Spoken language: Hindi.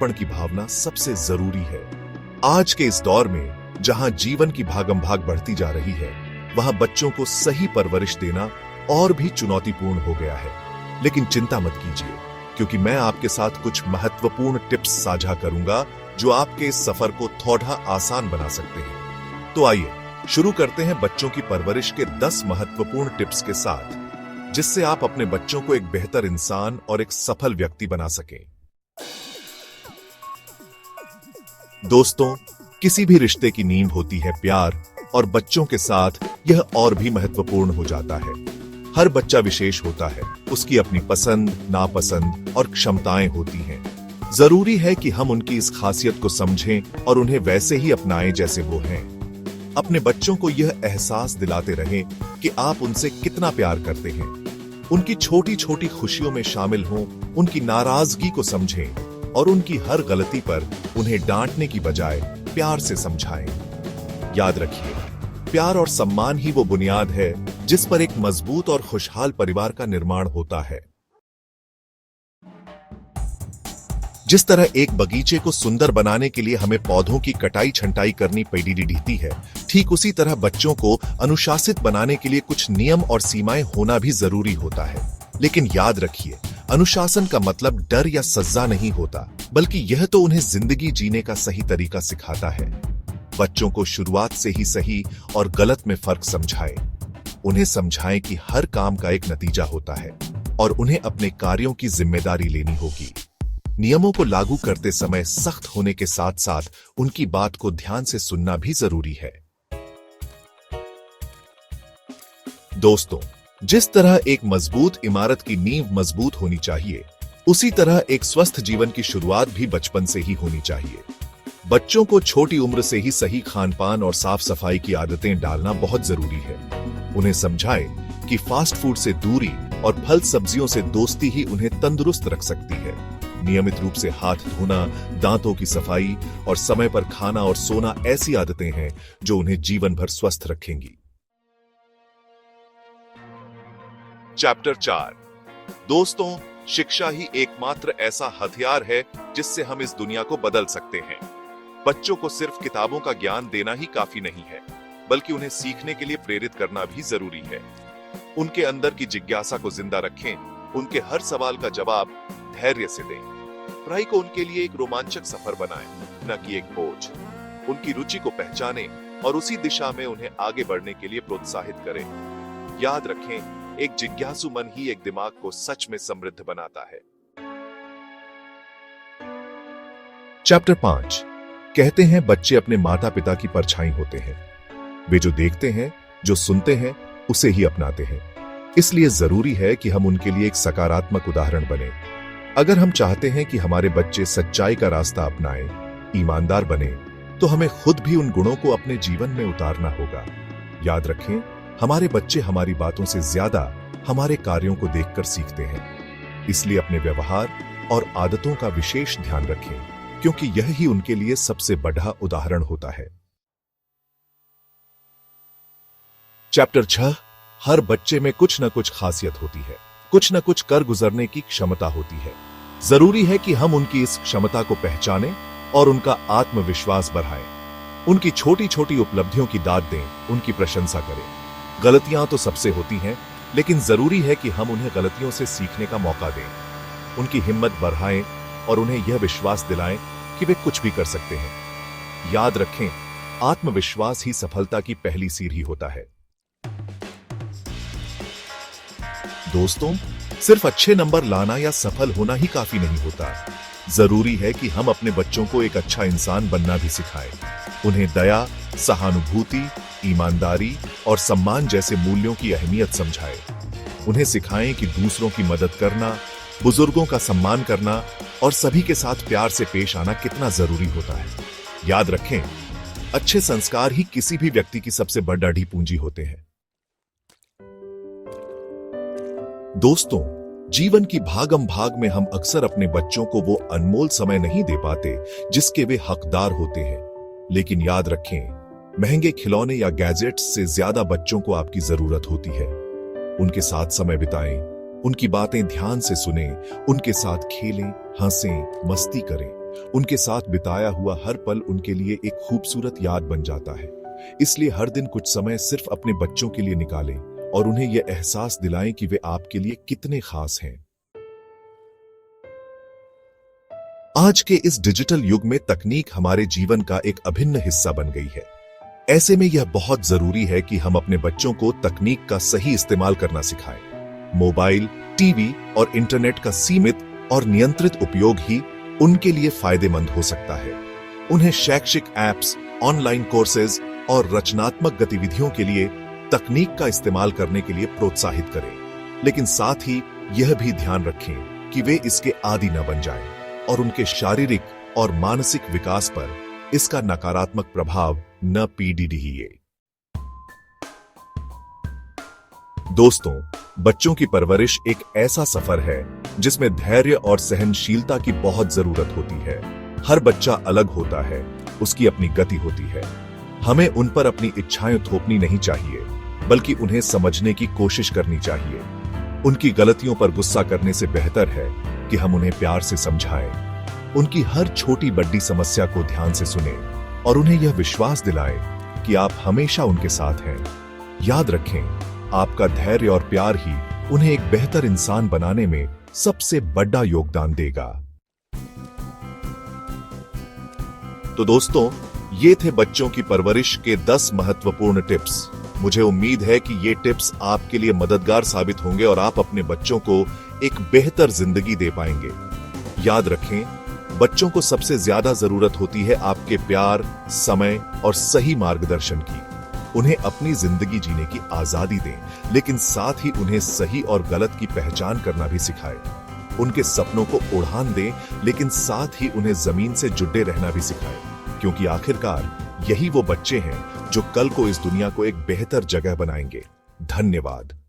समर्पण की भावना सबसे जरूरी है। आज के इस दौर में जहां जीवन की भागम भाग बढ़ती जा रही है, वहां बच्चों को सही परवरिश देना और भी चुनौतीपूर्ण हो गया है। लेकिन चिंता मत कीजिए, क्योंकि मैं आपके साथ कुछ महत्वपूर्ण टिप्स साझा करूंगा जो आपके इस सफर को थोड़ा आसान बना सकते हैं। तो आइए शुरू करते हैं बच्चों की परवरिश के 10 महत्वपूर्ण टिप्स के साथ, जिससे आप अपने बच्चों को एक बेहतर इंसान और एक सफल व्यक्ति बना सकें। दोस्तों, किसी भी रिश्ते की नींव होती है प्यार, और बच्चों के साथ यह और भी महत्वपूर्ण हो जाता है। हर बच्चा विशेष होता है, उसकी अपनी पसंद, नापसंद और क्षमताएं होती हैं। जरूरी है कि हम उनकी इस खासियत को समझें और उन्हें वैसे ही अपनाएं जैसे वो हैं। अपने बच्चों को यह एहसास दिलाते रहें कि आप उनसे कितना प्यार करते हैं। उनकी छोटी छोटी खुशियों में शामिल हों, उनकी नाराजगी को समझें और उनकी हर गलती पर उन्हें डांटने की बजाय प्यार से समझाएं। याद रखिए, प्यार और सम्मान ही वो बुनियाद है जिस पर एक मजबूत और खुशहाल परिवार का निर्माण होता है। जिस तरह एक बगीचे को सुंदर बनाने के लिए हमें पौधों की कटाई छंटाई करनी पड़ती है, ठीक उसी तरह बच्चों को अनुशासित बनाने के लिए कुछ नियम और सीमाएं होना भी जरूरी होता है। लेकिन याद रखिए, अनुशासन का मतलब डर या सजा नहीं होता, बल्कि यह तो उन्हें जिंदगी जीने का सही तरीका सिखाता है। बच्चों को शुरुआत से ही सही और गलत में फर्क समझाएं। उन्हें समझाएं कि हर काम का एक नतीजा होता है और उन्हें अपने कार्यों की जिम्मेदारी लेनी होगी। नियमों को लागू करते समय सख्त होने के साथ साथ उनकी बात को ध्यान से सुनना भी जरूरी है। दोस्तों, जिस तरह एक मजबूत इमारत की नींव मजबूत होनी चाहिए, उसी तरह एक स्वस्थ जीवन की शुरुआत भी बचपन से ही होनी चाहिए। बच्चों को छोटी उम्र से ही सही खानपान और साफ सफाई की आदतें डालना बहुत जरूरी है। उन्हें समझाएं कि फास्ट फूड से दूरी और फल सब्जियों से दोस्ती ही उन्हें तंदुरुस्त रख सकती है। नियमित रूप से हाथ धोना, दांतों की सफाई और समय पर खाना और सोना ऐसी आदतें हैं जो उन्हें जीवन भर स्वस्थ रखेंगी। चैप्टर 4। दोस्तों, शिक्षा ही एकमात्र ऐसा हथियार है जिससे हम इस दुनिया को बदल सकते हैं। बच्चों को सिर्फ किताबों का ज्ञान देना ही काफी नहीं है, बल्कि उन्हें सीखने के लिए प्रेरित करना भी जरूरी है। उनके अंदर की जिज्ञासा को जिंदा रखें, उनके हर सवाल का जवाब धैर्य से दें। पढ़ाई को उनके लिए एक रोमांचक सफर बनाएं, न कि एक बोझ। उनकी रुचि को पहचानें और उसी दिशा में उन्हें आगे बढ़ने के लिए प्रोत्साहित करें। याद रखें, एक जिज्ञासु मन ही एक दिमाग को सच में समृद्ध बनाता है। चैप्टर 5। कहते हैं बच्चे अपने माता पिता की परछाई होते हैं। वे जो देखते हैं, जो सुनते हैं, उसे ही अपनाते हैं। इसलिए जरूरी है कि हम उनके लिए एक सकारात्मक उदाहरण बने। अगर हम चाहते हैं कि हमारे बच्चे सच्चाई का रास्ता अपनाएं, ईमानदार बने, तो हमें खुद भी उन गुणों को अपने जीवन में उतारना होगा। याद रखें, हमारे बच्चे हमारी बातों से ज्यादा हमारे कार्यों को देखकर सीखते हैं। इसलिए अपने व्यवहार और आदतों का विशेष ध्यान रखें, क्योंकि यह ही उनके लिए सबसे बड़ा उदाहरण होता है। चैप्टर 6। हर बच्चे में कुछ न कुछ खासियत होती है, कुछ न कुछ कर गुजरने की क्षमता होती है। जरूरी है कि हम उनकी इस क्षमता को पहचानें और उनका आत्मविश्वास बढ़ाएं। उनकी छोटी छोटी उपलब्धियों की दाद दें, उनकी प्रशंसा करें। गलतियां तो सबसे होती हैं, लेकिन जरूरी है कि हम उन्हें गलतियों से सीखने का मौका दें। उनकी हिम्मत बढ़ाएं और उन्हें यह विश्वास दिलाएं कि वे कुछ भी कर सकते हैं। याद रखें, आत्मविश्वास ही सफलता की पहली सीढ़ी होता है। दोस्तों, सिर्फ अच्छे नंबर लाना या सफल होना ही काफी नहीं होता। जरूरी है कि हम अपने बच्चों को एक अच्छा इंसान बनना भी सिखाएं। उन्हें दया, सहानुभूति, ईमानदारी और सम्मान जैसे मूल्यों की अहमियत समझाएं। उन्हें सिखाएं कि दूसरों की मदद करना, बुजुर्गों का सम्मान करना और सभी के साथ प्यार से पेश आना कितना जरूरी होता है। याद रखें, अच्छे संस्कार ही किसी भी व्यक्ति की सबसे बड़ी पूंजी होते हैं। दोस्तों, जीवन की भागम भाग में हम अक्सर अपने बच्चों को वो अनमोल समय नहीं दे पाते जिसके वे हकदार होते हैं। लेकिन याद रखें, महंगे खिलौने या गैजेट्स से ज्यादा बच्चों को आपकी जरूरत होती है। उनके साथ समय बिताएं, उनकी बातें ध्यान से सुनें, उनके साथ खेलें, हंसें, मस्ती करें। उनके साथ बिताया हुआ हर पल उनके लिए एक खूबसूरत याद बन जाता है। इसलिए हर दिन कुछ समय सिर्फ अपने बच्चों के लिए निकालें और उन्हें यह एहसास दिलाएं कि वे आपके लिए कितने खास हैं। आज के इस डिजिटल युग में तकनीक हमारे जीवन का एक अभिन्न हिस्सा बन गई है। ऐसे में यह बहुत जरूरी है कि हम अपने बच्चों को तकनीक का सही इस्तेमाल करना सिखाएं। मोबाइल, टीवी और इंटरनेट का सीमित और नियंत्रित उपयोग ही उनके लिए फायदेमंद हो सकता है। उन्हें शैक्षिक ऐप्स, ऑनलाइन कोर्सेज और रचनात्मक गतिविधियों के लिए तकनीक का इस्तेमाल करने के लिए प्रोत्साहित करें, लेकिन साथ ही यह भी ध्यान रखें कि वे इसके आदी न बन जाएं और उनके शारीरिक और मानसिक विकास पर इसका नकारात्मक प्रभाव न पीड़िए। दोस्तों, बच्चों की परवरिश एक ऐसा सफर है जिसमें धैर्य और सहनशीलता की बहुत जरूरत होती है। हर बच्चा अलग होता है, उसकी अपनी गति होती है। हमें उन पर अपनी इच्छाएं थोपनी नहीं चाहिए, बल्कि उन्हें समझने की कोशिश करनी चाहिए। उनकी गलतियों पर गुस्सा करने से बेहतर है कि हम उन्हें प्यार से समझाएं। उनकी हर छोटी बड़ी समस्या को ध्यान से सुनें और उन्हें यह विश्वास दिलाएं कि आप हमेशा उनके साथ हैं। याद रखें, आपका धैर्य और प्यार ही उन्हें एक बेहतर इंसान बनाने में सबसे बड़ा योगदान देगा। तो दोस्तों, ये थे बच्चों की परवरिश के 10 महत्वपूर्ण टिप्स। मुझे उम्मीद है कि ये टिप्स आपके लिए मददगार साबित होंगे और आप अपने बच्चों को एक बेहतर जिंदगी दे पाएंगे। याद रखें, बच्चों को सबसे ज्यादा जरूरत होती है आपके प्यार, समय और सही मार्गदर्शन की। उन्हें अपनी जिंदगी जीने की आजादी दें, लेकिन साथ ही उन्हें सही और गलत की पहचान करना भी सिखाएं। उनके सपनों को उड़ान दें, लेकिन साथ ही उन्हें जमीन से जुड़े रहना भी सिखाएं, क्योंकि आखिरकार यही वो बच्चे हैं जो कल को इस दुनिया को एक बेहतर जगह बनाएंगे। धन्यवाद।